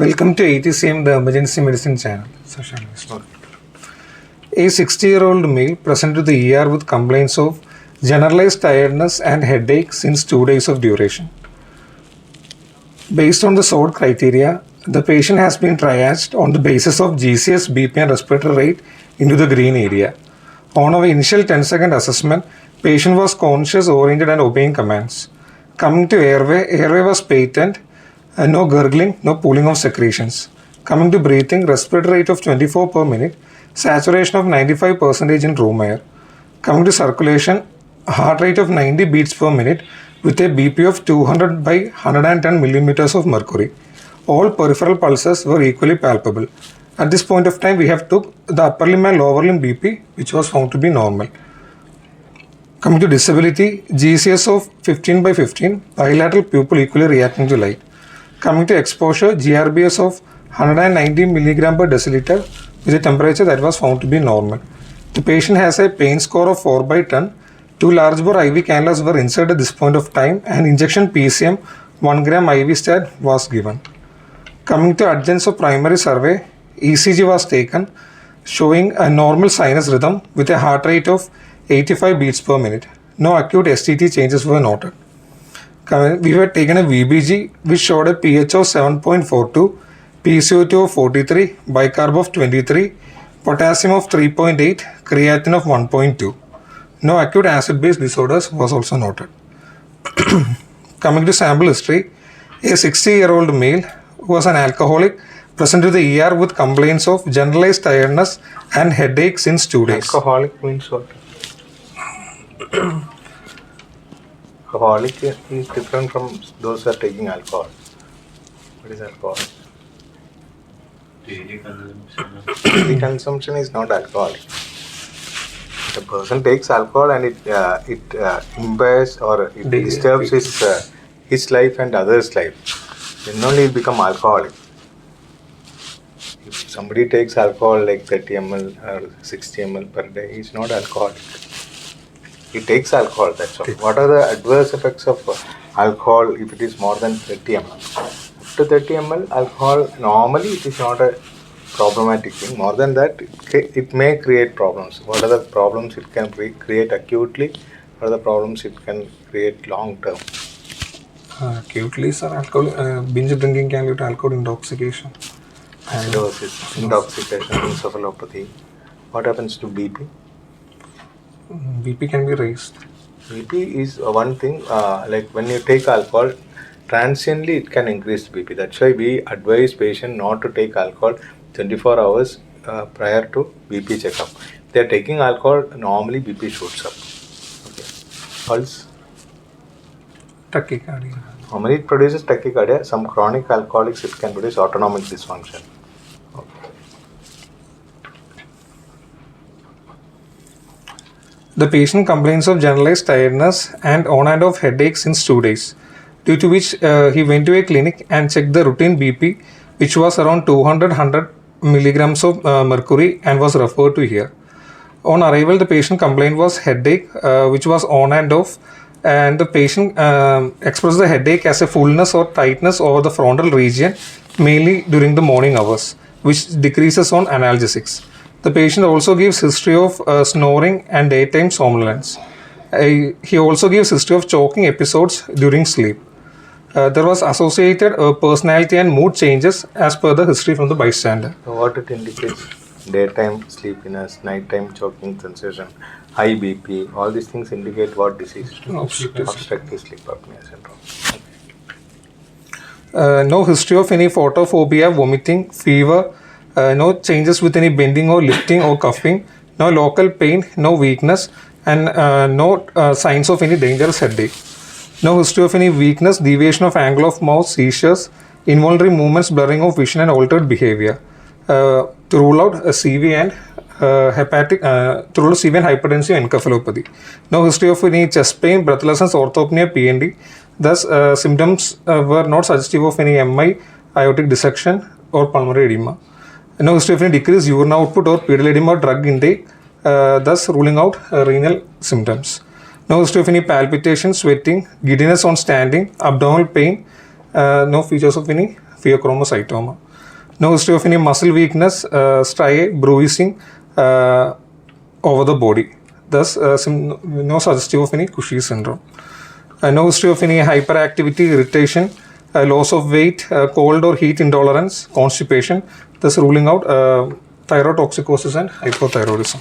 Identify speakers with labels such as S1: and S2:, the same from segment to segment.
S1: Welcome to AETCM, the emergency medicine channel. A 60-year-old male presented to the ER with complaints of generalized tiredness and headache since 2 days of duration. Based on the SWOT criteria, the patient has been triaged on the basis of GCS, BP and respiratory rate into the green area. On our initial 10-second assessment, patient was conscious, oriented and obeying commands. Coming to airway was patent, no gurgling, no pooling of secretions. Coming to breathing, respiratory rate of 24 per minute, saturation of 95% in room air. Coming to circulation, heart rate of 90 beats per minute with a BP of 200 by 110 millimeters of mercury. All peripheral pulses were equally palpable. At this point of time, we have took the upper limb and lower limb BP, which was found to be normal. Coming to disability, GCS of 15 by 15, bilateral pupil equally reacting to light. Coming to exposure, GRBS of 190 mg per deciliter with a temperature that was found to be normal. The patient has a pain score of 4 by 10. 2 large bore IV cannulas were inserted at this point of time and injection PCM 1 gram IV stat was given. Coming to adjuncts of primary survey, ECG was taken showing a normal sinus rhythm with a heart rate of 85 beats per minute. No acute STT changes were noted. We were taken a VBG which showed a pH of 7.42, PCO2 of 43, bicarb of 23, potassium of 3.8, creatinine of 1.2. No acute acid-base disorders was also noted. Coming to sample history, a 60-year-old male who was an alcoholic presented to the ER with complaints of generalized tiredness and headache since 2 days.
S2: Alcoholic means what? Alcoholic is different from those who are taking alcohol. What is alcohol? Daily consumption is not alcoholic. The person takes alcohol and it impairs or it disturbs his life and others' life. Then only he become alcoholic. If somebody takes alcohol like 30 ml or 60 ml per day, he is not alcoholic. He takes alcohol, that's all. What are the adverse effects of alcohol if it is more than 30 ml? Up to 30 ml alcohol, normally it is not a problematic thing. More than that, it may create problems. What are the problems it can create acutely? What are the problems it can create long term?
S1: Acutely, sir, alcohol, binge drinking can lead to alcohol intoxication.
S2: Acidosis, intoxication, encephalopathy. What happens to BP?
S1: BP can be raised.
S2: BP is one thing, like when you take alcohol, transiently it can increase BP. That's why we advise patient not to take alcohol 24 hours prior to BP checkup. If they are taking alcohol, normally BP shoots up. Okay. Pulse?
S1: Tachycardia.
S2: Normally it produces tachycardia. Some chronic alcoholics, it can produce autonomic dysfunction.
S1: The patient complains of generalized tiredness and on and off headache since 2 days, due to which he went to a clinic and checked the routine BP, which was around 100 milligrams of mercury and was referred to here. On arrival, the patient complaint was headache, which was on and off, and the patient expressed the headache as a fullness or tightness over the frontal region, mainly during the morning hours, which decreases on analgesics. The patient also gives history of snoring and daytime somnolence. He also gives history of choking episodes during sleep. There was associated personality and mood changes as per the history from the bystander.
S2: So what it indicates? Daytime sleepiness, nighttime choking sensation, high BP, all these things indicate what disease? Obstructive sleep apnea syndrome.
S1: No history of any photophobia, vomiting, fever, no changes with any bending or lifting or cuffing, no local pain, no weakness, and no signs of any dangerous headache. No history of any weakness, deviation of angle of mouth, seizures, involuntary movements, blurring of vision, and altered behavior. To rule out CV and hypertensive encephalopathy. No history of any chest pain, breathlessness, orthopnea, PND. Thus, symptoms were not suggestive of any MI, aortic dissection, or pulmonary edema. No history of any decreased urine output or pedal edema, drug intake, thus ruling out renal symptoms. No history of any palpitation, sweating, giddiness on standing, abdominal pain, no features of any pheochromocytoma. No history of any muscle weakness, striae, bruising over the body. Thus, no suggestive of any Cushing syndrome. No history of any hyperactivity, irritation, loss of weight, cold or heat intolerance, constipation, thus ruling out thyrotoxicosis and hypothyroidism.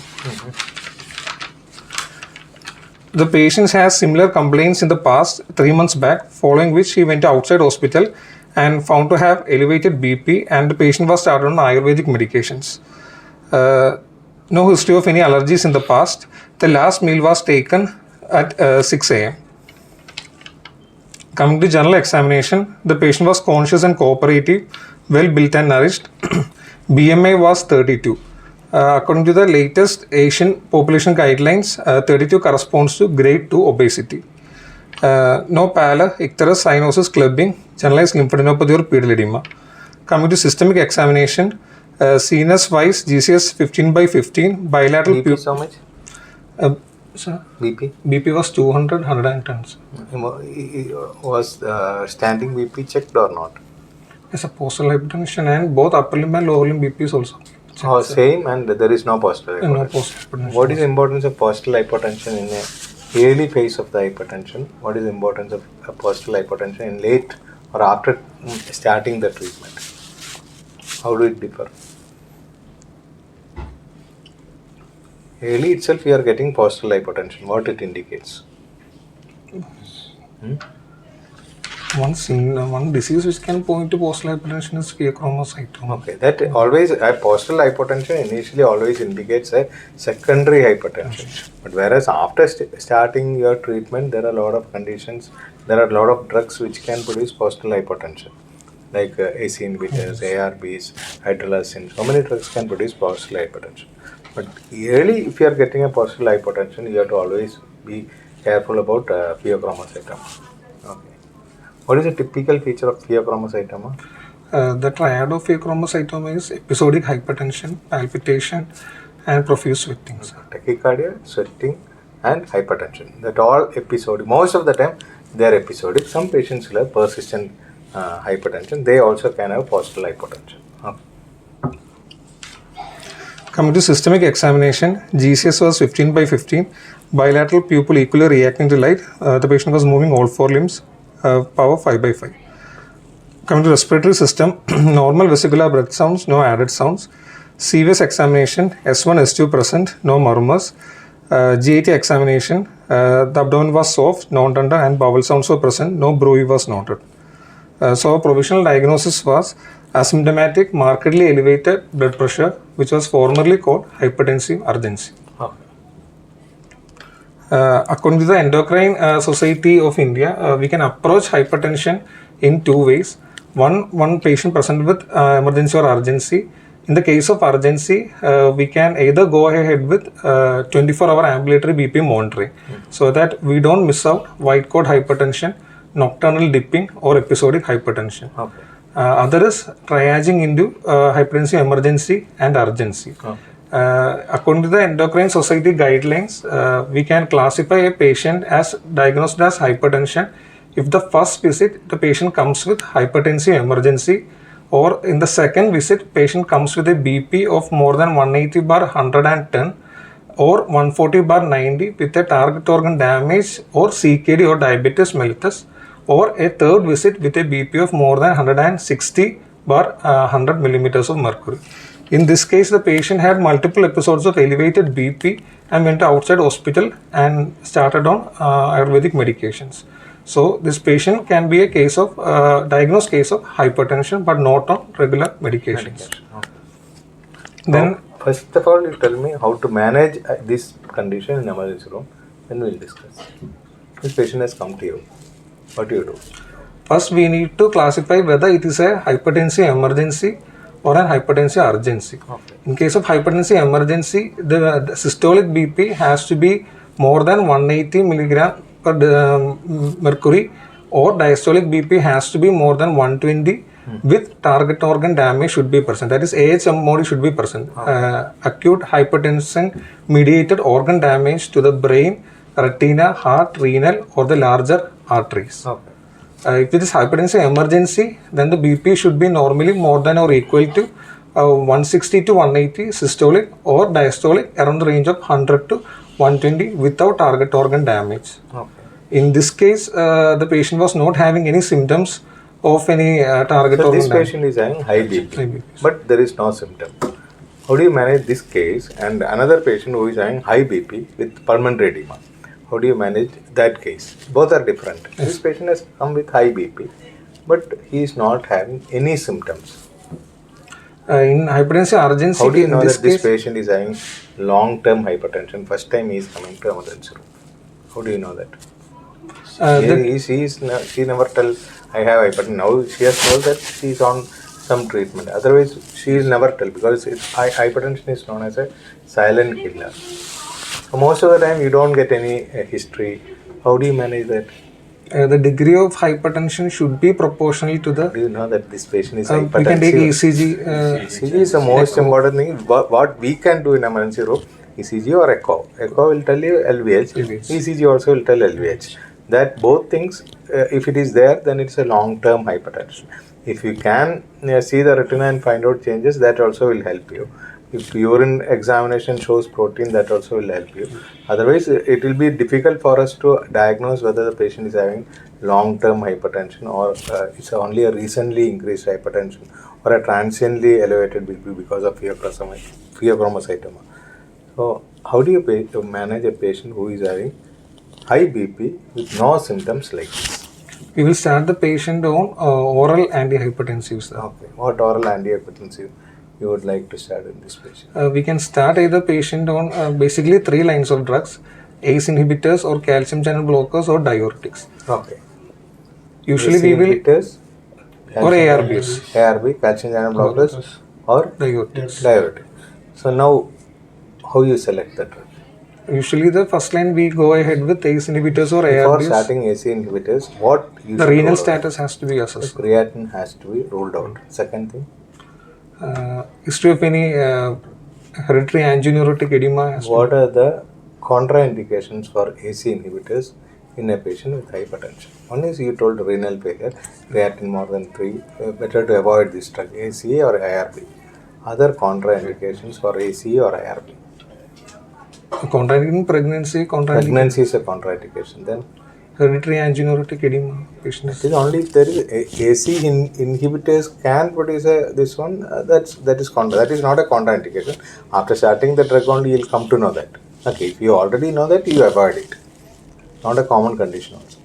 S1: The patient has similar complaints in the past 3 months back, following which he went to outside hospital and found to have elevated BP, and the patient was started on Ayurvedic medications. No history of any allergies in the past. The last meal was taken at 6 a.m. Coming to general examination, the patient was conscious and cooperative, well built and nourished. BMI was 32. According to the latest Asian population guidelines, 32 corresponds to grade 2 obesity. No pallor, icterus, cyanosis, clubbing, generalized lymphadenopathy or pedal edema. Coming to systemic examination, CNS wise, GCS 15/15, bilateral
S2: BP so much?
S1: Sir,
S2: BP?
S1: BP was 200, 110.
S2: Was standing BP checked or not?
S1: It's a postal hypertension, and both upper limb and lower limb BP is also checked.
S2: Oh, same, and there is no postal hypertension.
S1: No postal hypertension.
S2: What is the importance of postal hypertension in a early phase of the hypertension? What is the importance of a postal hypertension in late or after starting the treatment? How do it differ? Early itself we are getting postal hypertension. What it indicates?
S1: One disease which can point to postal hypertension is pheochromocytoma.
S2: Okay, that always postal hypertension initially always indicates a secondary hypertension. But whereas after starting your treatment, there are a lot of conditions, there are a lot of drugs which can produce postal hypertension, like ACE inhibitors, ARBs, hydralazine. So many drugs can produce postal hypertension. But early, if you are getting a postal hypertension, you have to always be careful about pheochromocytoma. Okay. What is a typical feature of pheochromocytoma?
S1: The triad of pheochromocytoma is episodic hypertension, palpitation, and profuse sweating.
S2: Tachycardia, sweating, and hypertension. That all episodic. Most of the time, they are episodic. Some patients will have persistent hypertension. They also can have postal hypertension. Okay.
S1: Coming to systemic examination, GCS was 15/15, bilateral pupil equally reacting to light. The patient was moving all four limbs, power 5/5. Coming to respiratory system, normal vesicular breath sounds, no added sounds. CVS examination, S1, S2 present, no murmurs. GAT examination, the abdomen was soft, non-tender, and bowel sounds were present, no bruit was noted. So provisional diagnosis was asymptomatic, markedly elevated blood pressure, which was formerly called hypertensive urgency.
S2: Okay.
S1: According to the Endocrine Society of India, we can approach hypertension in two ways. One patient present with emergency or urgency. In the case of urgency, we can either go ahead with 24-hour ambulatory BP monitoring, so that we don't miss out white coat hypertension, nocturnal dipping, or episodic hypertension.
S2: Okay.
S1: Other is triaging into hypertensive emergency and urgency.
S2: Okay.
S1: According to the Endocrine Society guidelines, we can classify a patient as diagnosed as hypertension if the first visit the patient comes with hypertensive emergency, or in the second visit patient comes with a BP of more than 180/110 or 140/90 with a target organ damage or CKD or diabetes mellitus, or a third visit with a BP of more than 160/100 millimeters of mercury. In this case, the patient had multiple episodes of elevated BP and went to outside hospital and started on Ayurvedic medications. So this patient can be a case of diagnosed case of hypertension, but not on regular medications.
S2: Okay.
S1: Then,
S2: first of all, you tell me how to manage this condition in emergency room. Then we'll discuss. This patient has come to you. What do you do?
S1: first we need to classify whether it is a hypertensive emergency or an hypertensive urgency.
S2: Okay.
S1: In case of hypertensive emergency, the systolic BP has to be more than 180 milligram per mercury, or diastolic BP has to be more than 120 with target organ damage should be present. That is, AHM mode should be present. Acute hypertension mediated organ damage to the brain, retina, heart, renal, or the larger arteries.
S2: Okay.
S1: If it is hypertensive emergency, then the BP should be normally more than or equal to 160 to 180 systolic or diastolic around the range of 100 to 120 without target organ damage.
S2: Okay.
S1: In this case, the patient was not having any symptoms of any target
S2: So
S1: organ
S2: this
S1: damage.
S2: patient is having high
S1: High
S2: BP,
S1: BP.
S2: but there is no symptom. How do you manage this case and another patient who is having high BP with pulmonary edema? How do you manage that case? Both are different.
S1: Yes.
S2: This patient has come with high BP, but he is not having any symptoms.
S1: In hypertensive urgency,
S2: How do you
S1: in
S2: know
S1: this
S2: that this
S1: case,
S2: patient is having long-term hypertension? First time he is coming to emergency room. How do you know that? She never tell I have hypertension. Now she has told that she is on some treatment. Otherwise, she is never tell because hypertension is known as a silent killer. So most of the time you don't get any history. How do you manage that?
S1: the degree of hypertension should be proportional to the.
S2: Do you know that this patient is
S1: We can take
S2: hypertensive?
S1: ECG.
S2: ECG is the most important thing. What we can do in emergency room, ECG or echo. Echo will tell you LVH.
S1: LVH.
S2: ECG also will tell LVH. That both things, if it is there, then it's a long-term hypertension. If you can see the retina and find out changes, that also will help you. If urine examination shows protein, that also will help you. Otherwise, it will be difficult for us to diagnose whether the patient is having long-term hypertension or it's only a recently increased hypertension or a transiently elevated BP because of pheochromocytoma. So, how do you manage a patient who is having high BP with no symptoms like this?
S1: We will start the patient on oral antihypertensives.
S2: Okay. What oral antihypertensive you would like to start in this patient?
S1: We can start either patient on basically 3 lines of drugs: ACE inhibitors or calcium channel blockers or diuretics.
S2: Okay.
S1: Usually
S2: ACE
S1: we will
S2: inhibitors,
S1: or ARBs.
S2: ARB, calcium channel blockers, or
S1: Diuretics.
S2: diuretic. So now, how you select the drug?
S1: Usually the first line we go ahead with ACE inhibitors or
S2: Before
S1: ARBs.
S2: starting ACE inhibitors, what you
S1: The
S2: should
S1: renal
S2: rule out?
S1: status has to be
S2: The
S1: assessed.
S2: creatinine has to be ruled out. Second thing,
S1: History of any hereditary angioneurotic edema has to
S2: what are the contraindications for ACE inhibitors in a patient with hypertension? One is you told renal failure, creatinine more than 3, better to avoid this drug, ACE or IRB. Other contraindications for ACE or IRB?
S1: contraindicating pregnancy, contraindicating
S2: Pregnancy is a contraindication. Then
S1: hereditary angioneurotic edema patient.
S2: it is only if there is AC inhibitors can produce this one. That is not a contraindication. After starting the drug only, you'll come to know that. Okay, if you already know that, you avoid it. Not a common condition also.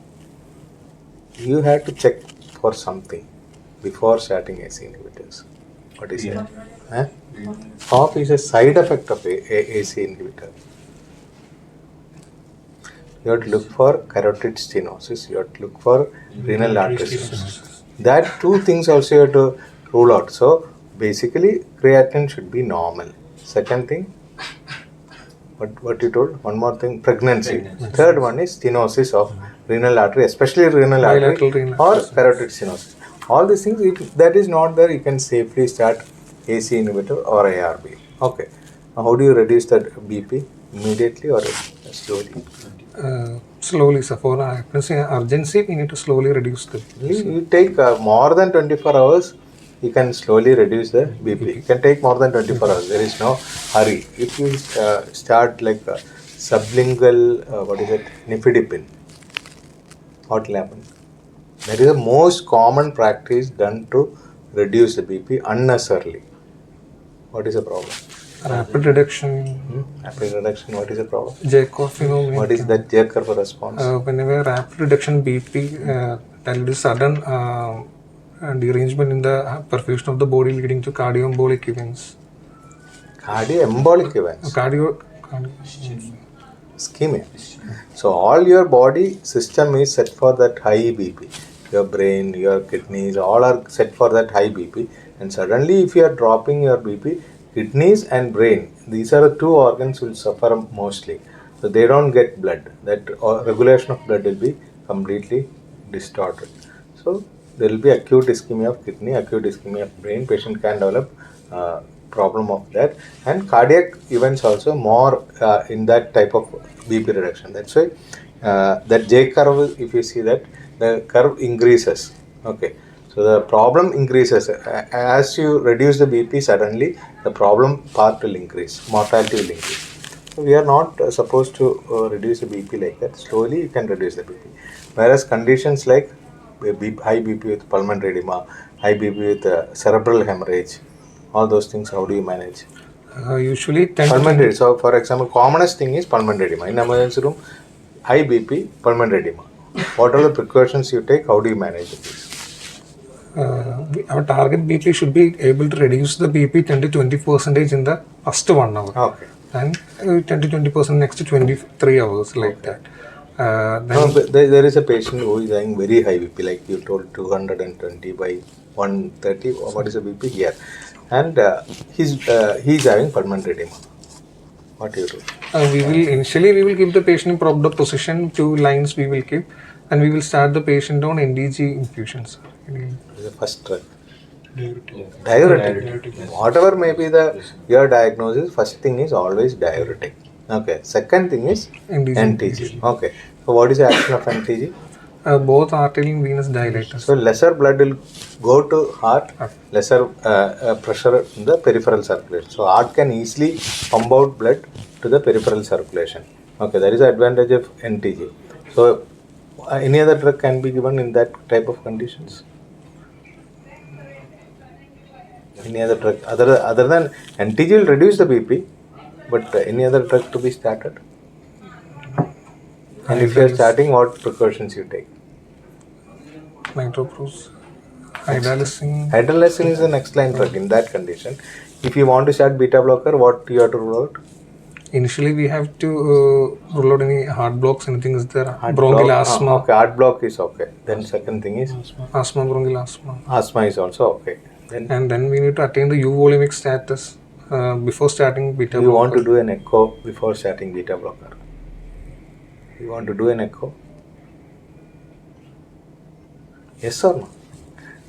S2: You have to check for something before starting AC inhibitors. What is it? Cough is a side effect of AC inhibitor. You have to look for carotid stenosis. You have to look for renal artery stenosis. That two things also you have to rule out. So basically, creatinine should be normal. Second thing, what you told? One more thing, pregnancy. Third one is stenosis of renal artery, especially renal artery
S1: Bilateral renal
S2: or carotid stenosis. All these things, if that is not there, you can safely start AC inhibitor or ARB. Okay. Now, how do you reduce that BP? Immediately or slowly?
S1: Slowly, so for hypertension urgency, we need to slowly reduce the.
S2: You take more than 24 hours, you can slowly reduce the BP. You can take more than 24 hours. There is no hurry. If you start like sublingual, nifedipine, what will happen? That is the most common practice done to reduce the BP unnecessarily. What is the problem?
S1: Rapid reduction.
S2: Rapid reduction, what is the problem?
S1: Jacob phenomenon.
S2: What is that J-curve response?
S1: Whenever rapid reduction BP, there will be sudden derangement in the perfusion of the body leading to cardioembolic events.
S2: Cardioembolic events.
S1: Cardio.
S2: Ischemia. So all your body system is set for that high BP. Your brain, your kidneys, all are set for that high BP. And suddenly if you are dropping your BP, kidneys and brain, these are the two organs will suffer mostly. So they don't get blood. That regulation of blood will be completely distorted. So there will be acute ischemia of kidney, acute ischemia of brain. Patient can develop problem of that, and cardiac events also more in that type of BP reduction. That's why that J curve, if you see that, the curve increases. Okay, so the problem increases as you reduce the BP suddenly, the problem part will increase, mortality will increase. So we are not supposed to reduce the BP like that. Slowly you can reduce the BP. Whereas conditions like high BP with pulmonary edema, high BP with cerebral hemorrhage, all those things, how do you manage?
S1: Usually 10 to
S2: Pulmonary.
S1: 20.
S2: So, for example, commonest thing is pulmonary edema. In emergency room, high BP, pulmonary edema. What are the precautions you take? How do you manage this?
S1: Our target BP should be able to reduce the BP 10 to 20% in the first 1 hour.
S2: Okay.
S1: And 10 to 20% next to 23 hours, like that. Then
S2: No, but there is a patient who is having very high BP, like you told, 220 by 130. What is the BP here? And he's having pulmonary edema. What do you do?
S1: we will give the patient in proper position, 2 lines we will keep, and we will start the patient on NDG infusions.
S2: The first drug. Diuretic. Whatever may be your diagnosis, first thing is always diuretic. Okay. Second thing is NTG. Okay. So what is the action of NTG?
S1: Both arterial and venous dilators.
S2: So lesser blood will go to heart, lesser pressure in the peripheral circulation. So heart can easily pump out blood to the peripheral circulation. Okay, that is the advantage of NTG. So any other drug can be given in that type of conditions. Any other drug other than NTG will reduce the BP, but any other drug to be started? And if you are starting, what precautions you take?
S1: Nitropros, hydralazine.
S2: Hydralazine is the next line drug in that condition. If you want to start beta blocker, what you have to rule out?
S1: Initially, we have to rule out any heart blocks. Anything is there? Bronchial asthma.
S2: Okay, heart block is okay. Then second thing is
S1: asthma, bronchial asthma.
S2: Asthma is also okay.
S1: And then we need to attain the euvolemic status before starting beta blocker.
S2: You want to do an echo before starting beta blocker. You want to do an echo? Yes or no?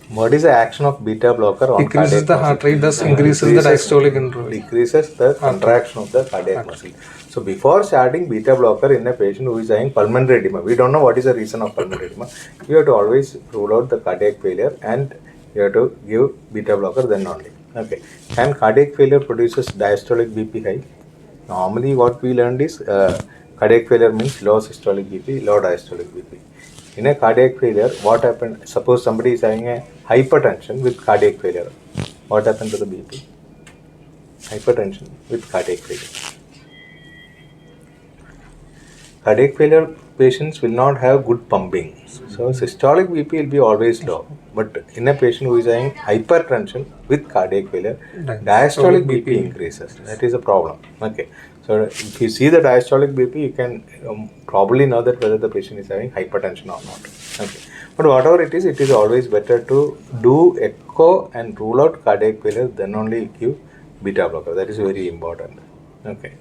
S2: What is the action of beta blocker on
S1: decreases
S2: cardiac
S1: the heart rate, thus increases the diastolic interval.
S2: Decreases the contraction of the cardiac muscle. So before starting beta blocker in a patient who is having pulmonary edema, we don't know what is the reason of pulmonary edema. You have to always rule out the cardiac failure and you have to give beta blocker then only. Okay. And cardiac failure produces diastolic BP high. Normally what we learned is cardiac failure means low systolic BP, low diastolic BP. In a cardiac failure, what happened? Suppose somebody is having a hypertension with cardiac failure. What happened to the BP? Hypertension with cardiac failure. Cardiac failure patients will not have good pumping. So systolic BP will be always low. But in a patient who is having hypertension with cardiac failure, diastolic BP increases. That is a problem. Okay. So if you see the diastolic BP, you can probably know that whether the patient is having hypertension or not. Okay. But whatever it is always better to do echo and rule out cardiac failure, then only give beta blocker. That is very important. Okay.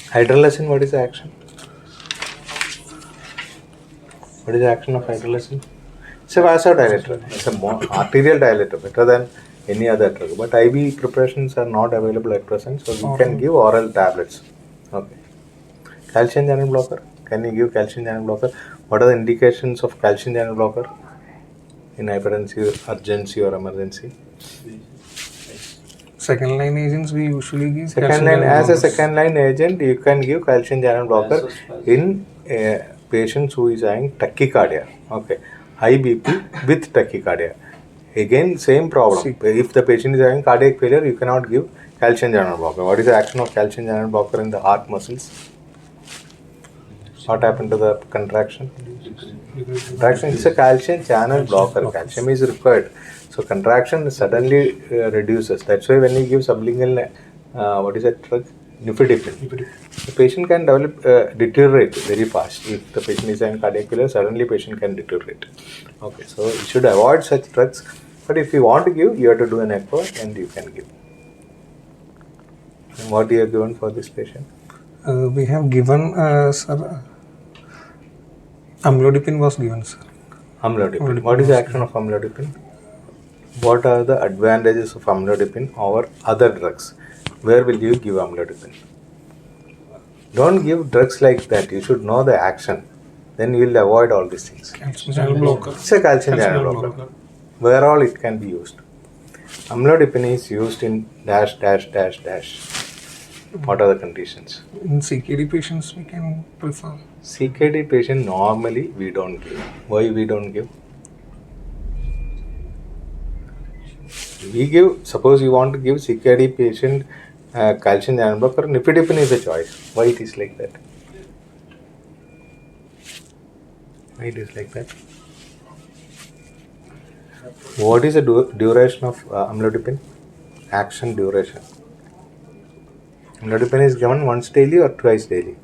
S2: Hydralazine, what is the action? What is the action of hydralazine? It's a vasodilator. It's a more arterial dilator, better than any other drug. But IV preparations are not available at present, so we can give oral tablets. Okay. Calcium channel blocker. Can you give calcium channel blocker? What are the indications of calcium channel blocker in hypertensive, urgency or emergency?
S1: Second line agents we usually give.
S2: Second line, as a second line agent, you can give calcium channel blocker in patients who is having tachycardia. Okay. High BP with tachycardia. Again, same problem. If the patient is having cardiac failure, you cannot give calcium channel blocker. What is the action of calcium channel blocker in the heart muscles? What happened to the contraction? Contraction is a calcium channel blocker. Calcium is required. So contraction suddenly reduces. That's why when you give sublingual, what is that drug? Nifedipine. The patient can deteriorate very fast. If the patient is having cardiac failure, suddenly patient can deteriorate. Okay, so you should avoid such drugs. But if you want to give, you have to do an echo and you can give. And what you have given for this patient?
S1: We have given, sir, amlodipine was given, sir.
S2: Amlodipine. What is the action of amlodipine? What are the advantages of amlodipine over other drugs? Where will you give amlodipine? Don't give drugs like that. You should know the action. Then you will avoid all these things.
S1: Calcium channel blocker.
S2: It's a calcium channel blocker. Where all it can be used. Amlodipine is used in dash dash dash dash. What are the conditions?
S1: In CKD patients, we can prefer.
S2: CKD patient normally we don't give. Why we don't give? We give, suppose you want to give CKD patient calcium channel blocker, nifedipine is a choice. Why it is like that? Why it is like that? What is the duration of amlodipine? Action duration. Amlodipine is given once daily or twice daily?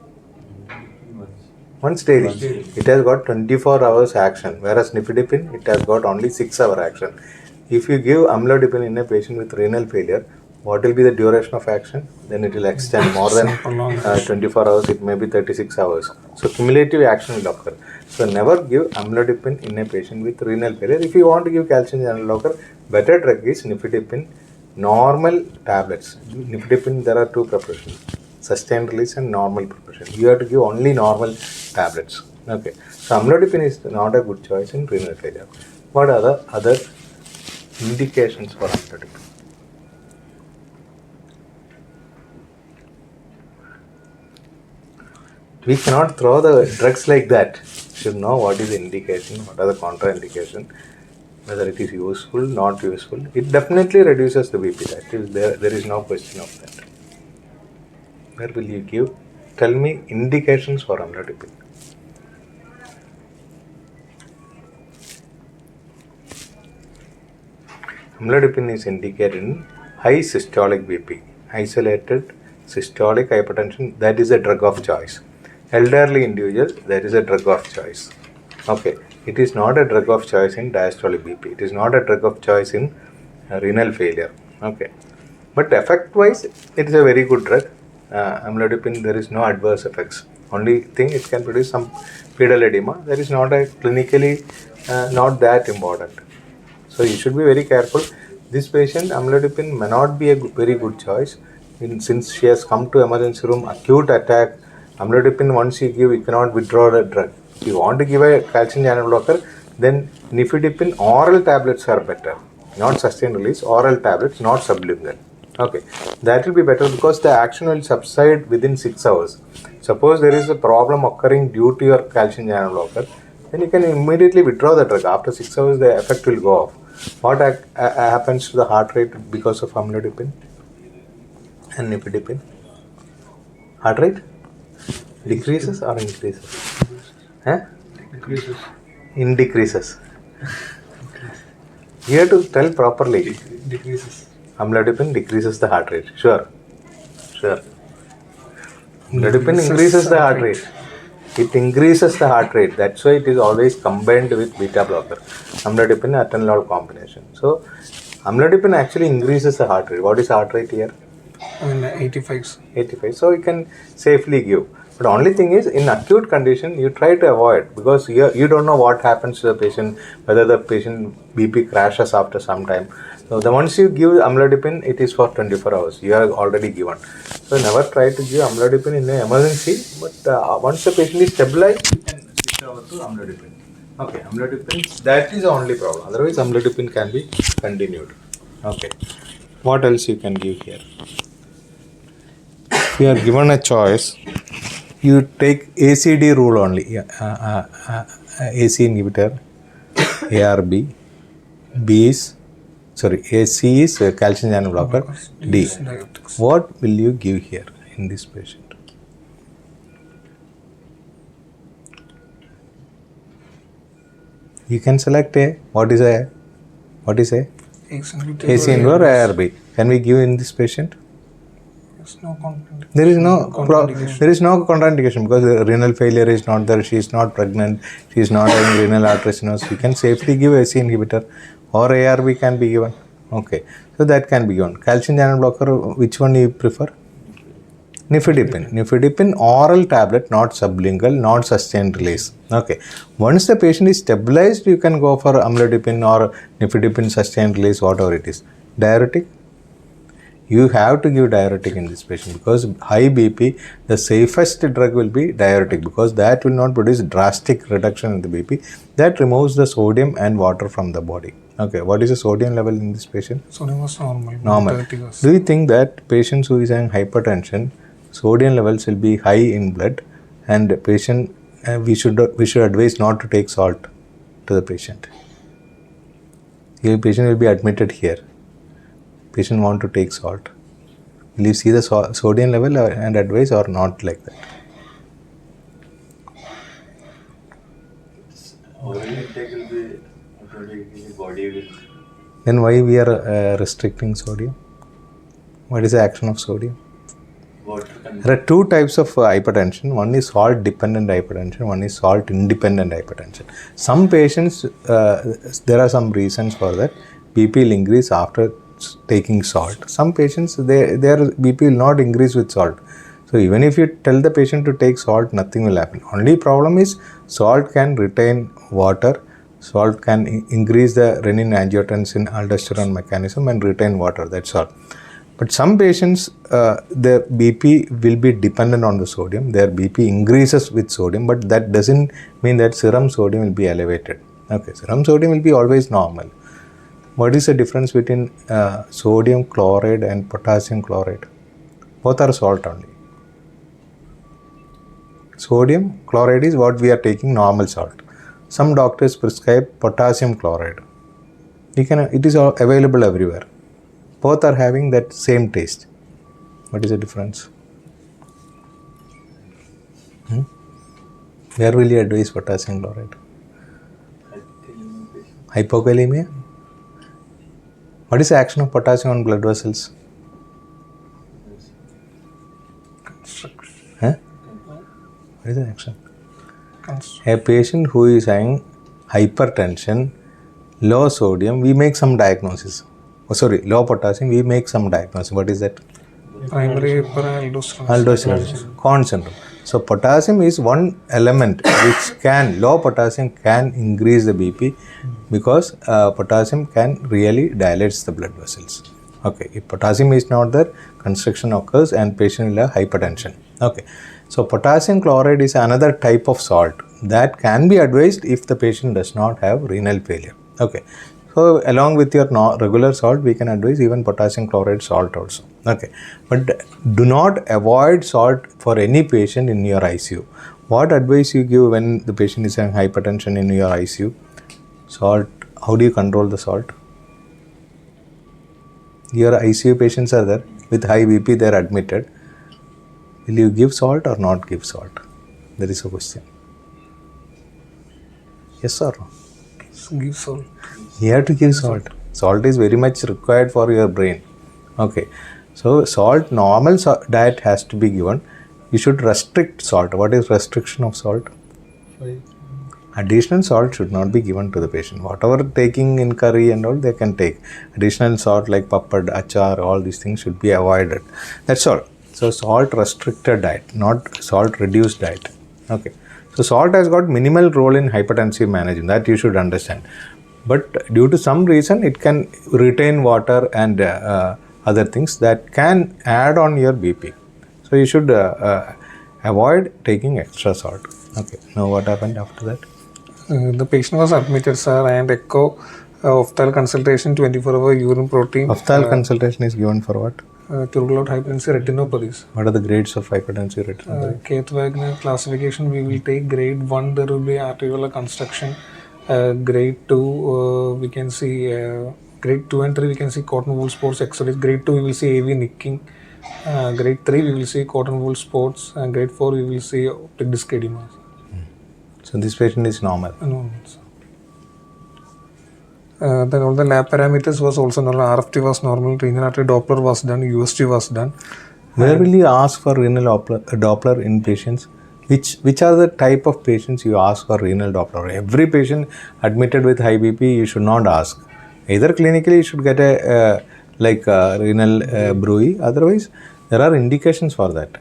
S2: Once daily. It has got 24 hours action, whereas nifedipine, it has got only 6-hour action. If you give amlodipine in a patient with renal failure, what will be the duration of action? Then it will extend more than 24 hours, it may be 36 hours. So cumulative action will occur. So never give amlodipine in a patient with renal failure. If you want to give calcium channel blocker, better drug is nifedipine, normal tablets. Nifedipine, there are two preparations, sustained release and normal preparation. You have to give only normal tablets. Okay. So amlodipine is not a good choice in renal failure. What are the other indications for amlodipine? We cannot throw the drugs like that. You should know what is the indication, what are the contraindication, whether it is useful, not useful. It definitely reduces the BP. That is there is no question of that. Where will you give? Tell me indications for amlodipine. Amlodipine is indicated in high systolic BP, isolated systolic hypertension. That is a drug of choice. Elderly individuals, that is a drug of choice. Okay, it is not a drug of choice in diastolic BP. It is not a drug of choice in renal failure. Okay, but effect-wise, it is a very good drug. Amlodipine, there is no adverse effects. Only thing, it can produce some pedal edema. That is not a clinically not that important. So you should be very careful. This patient, amlodipine may not be a very good choice. Since she has come to emergency room, acute attack, amlodipine once you give, you cannot withdraw the drug. If you want to give a calcium channel blocker, then nifedipine oral tablets are better. Not sustained release, oral tablets, not sublingual. Okay, that will be better because the action will subside within 6 hours. Suppose there is a problem occurring due to your calcium channel blocker, then you can immediately withdraw the drug. After 6 hours, the effect will go off. What happens to the heart rate because of amlodipine and nifedipine? Heart rate decreases or increases?
S1: Decreases.
S2: Decreases. You have to tell properly.
S1: Decreases.
S2: Amlodipine decreases the heart rate. Sure. Amlodipine increases the heart rate. It increases the heart rate. That's why it is always combined with beta blocker. Amlodipine atenolol combination. So, amlodipine actually increases the heart rate. What is heart rate here?
S1: 85.
S2: 85. So, you can safely give. But only thing is, in acute condition, you try to avoid because you don't know what happens to the patient, whether the patient BP crashes after some time. So, once you give amlodipine, it is for 24 hours. You have already given. So, never try to give amlodipine in an emergency. But once the patient is stabilized, you can switch over to amlodipine. Okay, amlodipine, that is the only problem. Otherwise, amlodipine can be continued. Okay. What else you can give here? If you are given a choice, you take ACD rule only. AC inhibitor, ARB, AC is calcium channel blocker, D. What will you give here in this patient? You can select a, what is A? AC inhibitor or ARB. Can we give in this patient? There is no contraindication because renal failure is not there. She is not pregnant. She is not having renal artery stenosis. You can safely give AC inhibitor or ARB can be given. Okay, so that can be given. Calcium channel blocker, which one you prefer? Nifedipine oral tablet, not sublingual, not sustained release. Okay. Once the patient is stabilized, you can go for amlodipine or nifedipine sustained release, whatever it is. Diuretic, you have to give diuretic in this patient because high BP, the safest drug will be diuretic because that will not produce drastic reduction in the BP. That removes the sodium and water from the body. Okay, what is the sodium level in this patient?
S1: Sodium was normal.
S2: Normal.
S1: 30 was.
S2: Do you think that patients who is having hypertension, sodium levels will be high in blood, and patient we should advise not to take salt to the patient? The patient will be admitted here. Patient want to take salt. Will you see the sodium level and advise or not like that?
S3: Oral intake will be automatically body will.
S2: Then why we are restricting sodium? What is the action of sodium?
S3: Water content.
S2: There are two types of hypertension. One is salt dependent hypertension, one is salt independent hypertension. Some patients, there are some reasons for that. BP will increase after taking salt. Some patients, their BP will not increase with salt. So even if you tell the patient to take salt, nothing will happen. Only problem is salt can retain water. Salt can increase the renin-angiotensin aldosterone mechanism and retain water. That's all. But some patients, their BP will be dependent on the sodium. Their BP increases with sodium, but that doesn't mean that serum sodium will be elevated. Okay, serum sodium will be always normal. What is the difference between sodium chloride and potassium chloride? Both are salt only. Sodium chloride is what we are taking, normal salt. Some doctors prescribe potassium chloride. It is available everywhere. Both are having that same taste. What is the difference? Where will you advise potassium chloride? Hypokalemia? What is the action of potassium on blood vessels? Huh? What is the action? A patient who is having hypertension, low sodium, we make some diagnosis. Low potassium, we make some diagnosis. What is that?
S1: Primary hyperaldosteronism.
S2: Aldosteronism, Cone syndrome. So potassium is one element which low potassium can increase the BP because potassium can really dilates the blood vessels. Okay, if potassium is not there, constriction occurs and patient will have hypertension. Okay, so potassium chloride is another type of salt that can be advised if the patient does not have renal failure. Okay, so along with your regular salt, we can advise even potassium chloride salt also. Okay, but do not avoid salt for any patient in your ICU. What advice you give when the patient is having hypertension in your ICU? Salt, how do you control the salt? Your ICU patients are there with high BP, they are admitted. Will you give salt or not give salt? There is a question. Yes or no?
S1: Give salt.
S2: You have to give salt. Salt is very much required for your brain. Okay. So salt, normal diet has to be given. You should restrict salt. What is restriction of salt? Additional salt should not be given to the patient. Whatever taking in curry and all, they can take. Additional salt like papad, achar, all these things should be avoided. That's all. So salt restricted diet, not salt reduced diet. Okay. So salt has got minimal role in hypertensive management. That you should understand. But due to some reason, it can retain water and other things that can add on your BP. So you should avoid taking extra salt. Okay. Now what happened after that?
S1: The patient was admitted, sir, and echo, opthal consultation, 24-hour urine protein.
S2: Opthal consultation is given for what?
S1: To rule out hypertensive retinopathies.
S2: What are the grades of hypertensive retinopathy?
S1: Keith Wagner classification, we will take grade 1, there will be arteriolar construction. Grade 2, we can see, grade 2 and 3, we can see cotton wool spots, X-rays. Grade 2, we will see AV nicking. Grade 3, we will see cotton wool spots. And grade 4, we will see optic disc edema.
S2: So this patient is normal?
S1: Normal, sir. Then all the lab parameters was also normal. RFT was normal, renal artery Doppler was done, USG was done.
S2: Where will you ask for renal Doppler in patients? Which are the type of patients you ask for renal Doppler? Every patient admitted with high BP, you should not ask. Either clinically you should get a renal bruit. Otherwise, there are indications for that.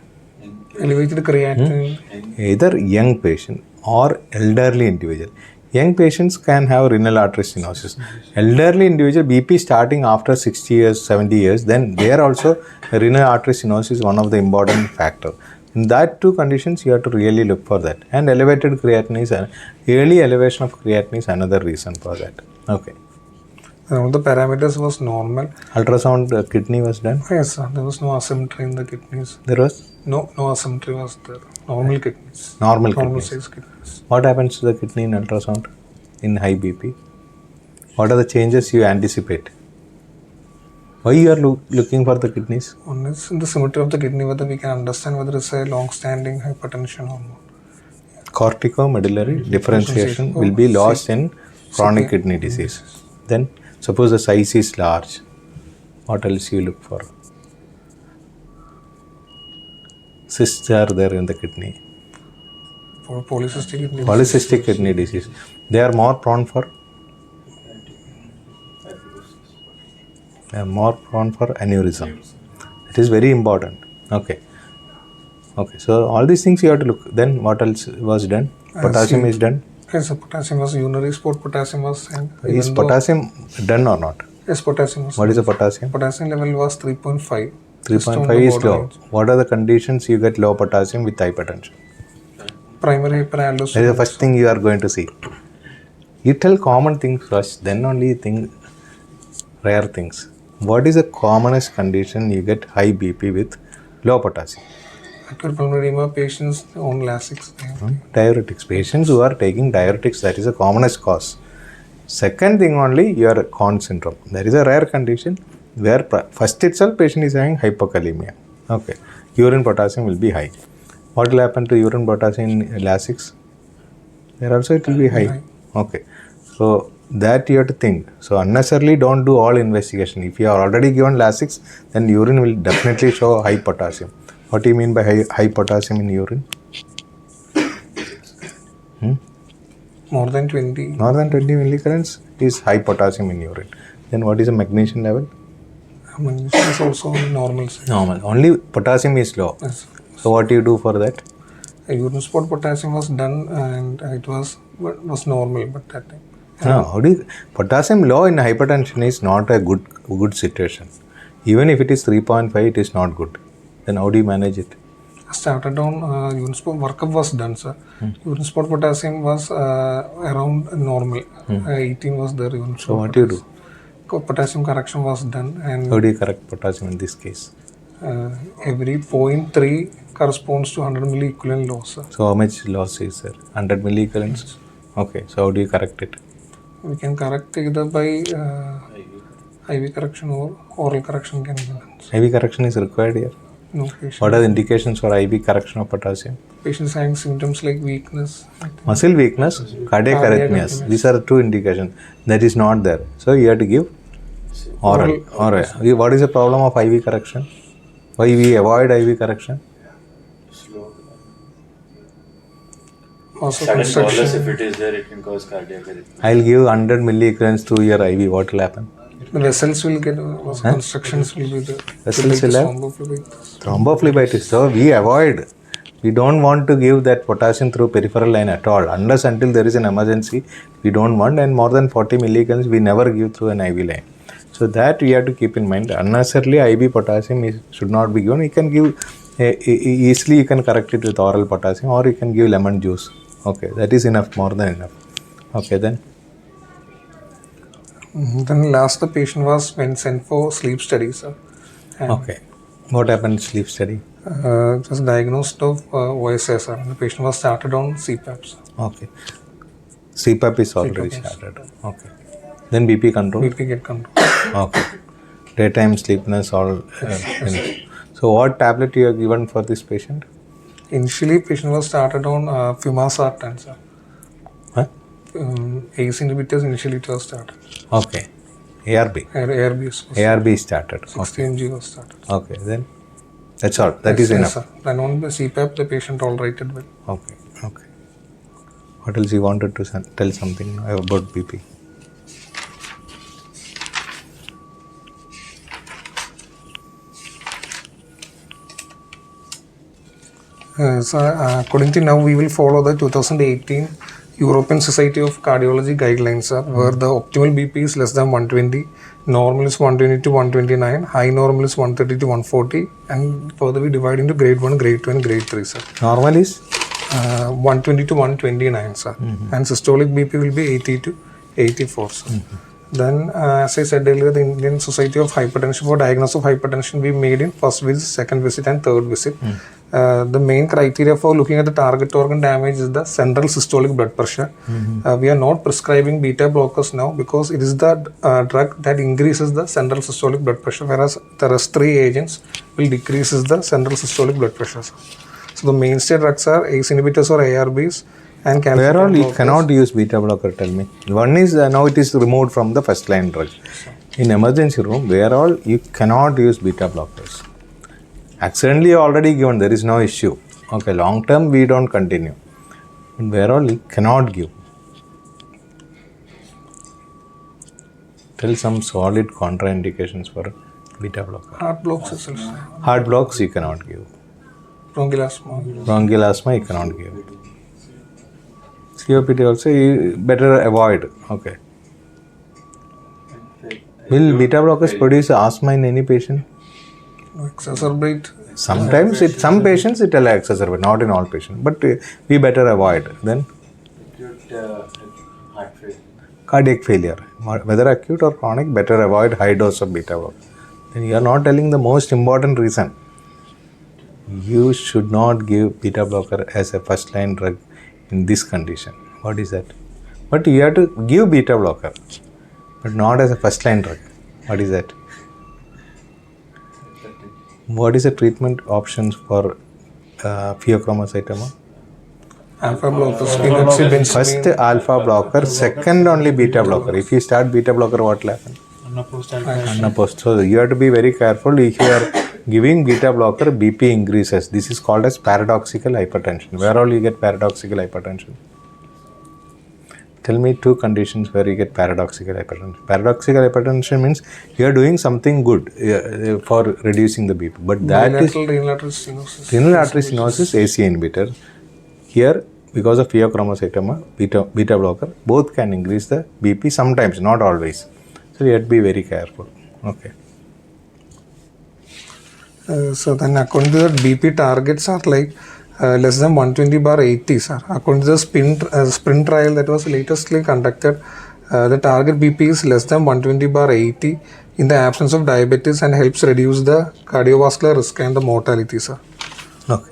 S1: Elevated creatinine.
S2: Either young patient or elderly individual. Young patients can have renal artery stenosis. Elderly individual BP starting after 60 years, 70 years, then there also renal artery stenosis is one of the important factor. In that two conditions, you have to really look for that. And elevated creatinine is early elevation of creatinine is another reason for that. Okay.
S1: All the parameters was normal.
S2: Ultrasound kidney was done.
S1: Yes, sir. There was no asymmetry in the kidneys.
S2: There was
S1: No asymmetry was there. Normal kidneys.
S2: normal
S1: Normal
S2: kidneys.
S1: size kidneys.
S2: What happens to the kidney in ultrasound in high BP? What are the changes you anticipate? Why you are looking for the kidneys?
S1: One is in the symmetry of the kidney, whether we can understand whether it's a long-standing hypertension or not.
S2: Corticomedullary differentiation will be lost in chronic kidney disease. Then suppose the size is large. What else you look for? Cysts are there in the kidney.
S1: For polycystic kidney
S2: Polycystic kidney disease. They are more prone for aneurysm. It is very important. Okay. So all these things you have to look. Then what else was done? Potassium is done.
S1: Yes, so potassium was urinary sport. Potassium was sent.
S2: Is potassium done or not?
S1: Yes, potassium was.
S2: What is the potassium?
S1: Potassium level was 3.5.
S2: 3.5 is low. What are the conditions you get low potassium with hypertension?
S1: Primary hyperaldosteronism.
S2: That is the first thing you are going to see. You tell common things first, then only think rare things. What is the commonest condition you get high BP with low potassium?
S1: Acute pulmonary edema patients on Lasix.
S2: Diuretics. Patients who are taking diuretics, that is the commonest cause. Second thing only, your Conn syndrome. That is a rare condition where first itself patient is having hypokalemia. Okay. Urine potassium will be high. What will happen to urine potassium in Lasix? There also it will be high. Okay. So that you have to think. So unnecessarily don't do all investigation. If you are already given Lasix, then urine will definitely show high potassium. What do you mean by high potassium in urine?
S1: More than 20.
S2: More than 20 milligramms is high potassium in urine. Then what is the magnesium level?
S1: Magnesium is also normal.
S2: Normal. Only potassium is low.
S1: Yes.
S2: So what do you do for that?
S1: A urine spot potassium was done and it was normal, but that time.
S2: No, potassium low in hypertension is not a good situation. Even if it is 3.5, it is not good. Then how do you manage it?
S1: I started on urine spot workup was done, sir. Urine spot potassium was around normal. 18 was there. Urine
S2: So what do you do?
S1: Potassium correction was done, and
S2: How do you correct potassium in this case?
S1: every 0.3 corresponds to 100 milliequivalent loss, sir.
S2: So how much loss is there? 100 milliequivalents? Okay, so how do you correct it?
S1: We can correct either by IV correction or oral correction can be done.
S2: IV correction is required here.
S1: No patient.
S2: What are the indications for IV correction of potassium?
S1: Patients having symptoms like weakness.
S2: Muscle weakness, cardiac arrhythmias. These are the two indications. That is not there. So you have to give oral. What is the problem of IV correction? Why we avoid IV correction?
S3: Slow.
S1: Also
S3: Sudden
S1: construction.
S3: bolus, if it is there, it can cause cardiac arrhythmia.
S2: I'll give 100 milliequivalents through your IV. What will happen?
S1: The vessels will get constructions will be there.
S2: Vessels will have
S1: Thrombophlebitis.
S2: thrombophlebitis. So we avoid. We don't want to give that potassium through peripheral line at all. Unless until there is an emergency, we don't want. And more than 40 milligrams, we never give through an IV line. So that we have to keep in mind. Unnecessarily IV potassium should not be given. You can give easily. You can correct it with oral potassium, or you can give lemon juice. Okay, that is enough. More than enough. Okay, then.
S1: Then last the patient was when sent for sleep studies, sir. And,
S2: Okay. What happened in sleep study?
S1: It was diagnosed of OSS, sir. The patient was started on CPAP, sir.
S2: Okay. CPAP is already started. Okay. Then BP control.
S1: BP get control.
S2: Okay. Daytime sleepiness all. Finished. So what tablet you have given for this patient?
S1: Initially, patient was started on Fumasartan, sir.
S2: Huh?
S1: ACE inhibitors initially it was started.
S2: Okay. ARB.
S1: ARBs was
S2: ARB started.
S1: 60 mg was started.
S2: Okay. Then that's all. That is
S1: Yes,
S2: enough.
S1: sir. Then on the CPAP, the patient tolerated well.
S2: Okay. Okay. What else you wanted to tell something about BP?
S1: So, according to now, we will follow the 2018 European Society of Cardiology guidelines, where the optimal BP is less than 120, normal is 120 to 129, high normal is 130 to 140, and further we divide into grade 1, grade 2, and grade 3, sir.
S2: Normal is?
S1: 120 to 129, sir. And systolic BP will be 80 to 84, sir. Then, as I said earlier, the Indian Society of Hypertension, for diagnosis of hypertension, we made in first visit, second visit, and third visit. The main criteria for looking at the target organ damage is the central systolic blood pressure. We are not prescribing beta blockers now because it is the drug that increases the central systolic blood pressure, whereas the rest three agents will decreases the central systolic blood pressure. So the mainstay drugs are ACE inhibitors or ARBs and calcium.
S2: Where all you cannot use beta blocker, tell me. One is now it is removed from the first line drug. In emergency room, where all you cannot use beta blockers. Accidentally already given, there is no issue. Okay, long term we don't continue. But where all you cannot give. Tell some solid contraindications for beta blocker.
S1: Heart blocks itself.
S2: Heart blocks you cannot give.
S1: Bronchial asthma.
S2: Bronchial asthma you cannot give. COPD also you better avoid. Okay. Will beta blockers produce asthma in any patient?
S1: Exacerbate.
S2: Sometimes some patients it will exacerbate, not in all patients. But we better avoid. Then
S3: Acute heart failure.
S2: cardiac failure, whether acute or chronic, better avoid high dose of beta blocker. Then you are not telling the most important reason. You should not give beta blocker as a first line drug in this condition. What is that? But you have to give beta blocker, but not as a first line drug. What is that? What is the treatment options for pheochromocytoma?
S1: Alpha blockers. Phenoxybenzimine.
S2: First alpha blocker, second only beta blocker. If you start beta blocker, what will happen? Unopposed. So you have to be very careful. If you are giving beta blocker, BP increases. This is called as paradoxical hypertension. Where all you get paradoxical hypertension? Tell me two conditions where you get paradoxical hypertension. Paradoxical hypertension means you are doing something good for reducing the BP, but that is
S1: renal artery stenosis.
S2: renal artery stenosis, AC inhibitor. Here, because of pheochromocytoma, beta blocker, both can increase the BP sometimes, not always. So you have to be very careful. Okay.
S1: So then according to that, BP targets are like less than 120/80, sir. According to the sprint trial that was latestly conducted, the target BP is less than 120/80 in the absence of diabetes and helps reduce the cardiovascular risk and the mortality, sir.
S2: Okay.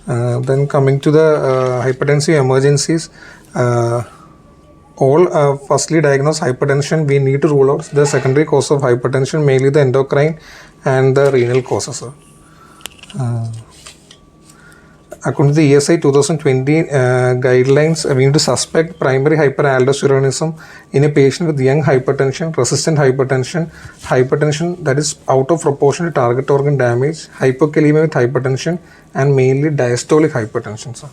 S1: Then coming to the hypertensive emergencies, all firstly diagnosed hypertension, we need to rule out the secondary cause of hypertension, mainly the endocrine and the renal causes, sir. According to the ESI 2020 guidelines, we need to suspect primary hyperaldosteronism in a patient with young hypertension, resistant hypertension, hypertension that is out of proportion to target organ damage, hypokalemia with hypertension, and mainly diastolic hypertension, sir.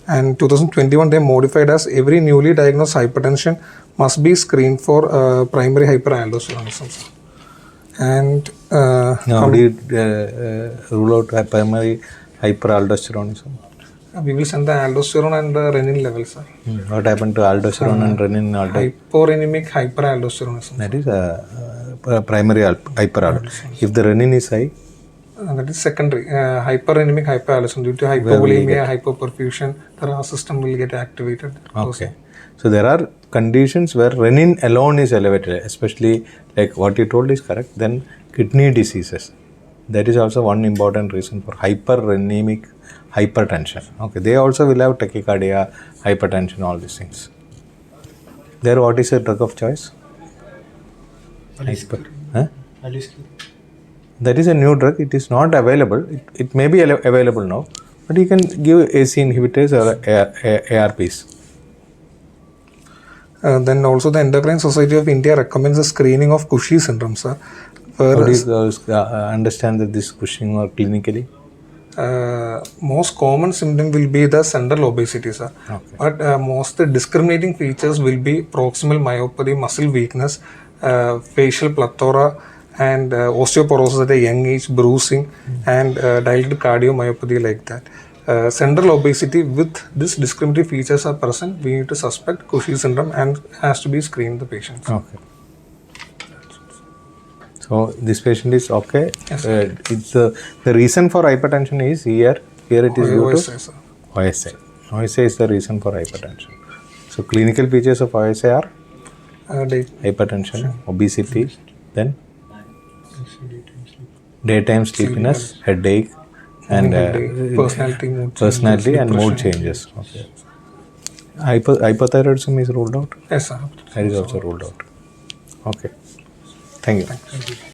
S1: And 2021 they modified as every newly diagnosed hypertension must be screened for primary hyperaldosteronism, sir. And
S2: Now, do you rule out primary hyperaldosteronism?
S1: we will send the aldosterone and the renin levels, sir.
S2: What happened to aldosterone and renin?
S1: Hyporenemic hyperaldosteronism.
S2: That is primary hyperaldosteronism. If the renin is high,
S1: that is secondary. Hyperenemic hyperaldosteronism due to hypovolemia, hypoperfusion, the RAS system will get activated.
S2: okay. So there are conditions where renin alone is elevated, especially like what you told is correct. Then kidney diseases. That is also one important reason for hyperrenemic hypertension. Okay, they also will have tachycardia, hypertension, all these things. There, what is your drug of choice? Huh? That is a new drug. It is not available. It may be available now, but you can give AC inhibitors or ARPs.
S1: Then also the Endocrine Society of India recommends the screening of Cushing syndrome, sir.
S2: How do you understand that this Cushing or clinically?
S1: Most common symptom will be the central obesity, sir.
S2: Okay.
S1: But most discriminating features will be proximal myopathy, muscle weakness, facial plethora, and osteoporosis at a young age, bruising, and dilated cardiomyopathy like that. Central obesity with this discriminatory features are present, we need to suspect Cushing syndrome and has to be screened the patients.
S2: Okay. So this patient is okay.
S1: Yes,
S2: It's the reason for hypertension is here. Here it is due
S1: OSA,
S2: to
S1: sir.
S2: OSA. OSA is the reason for hypertension. So clinical features of OSA are hypertension, obesity, then daytime sleepiness, headache, and
S1: personality,
S2: and mood changes. Okay. Hypothyroidism is ruled out.
S1: Yes, sir.
S2: That is also ruled out. Okay. Thank you.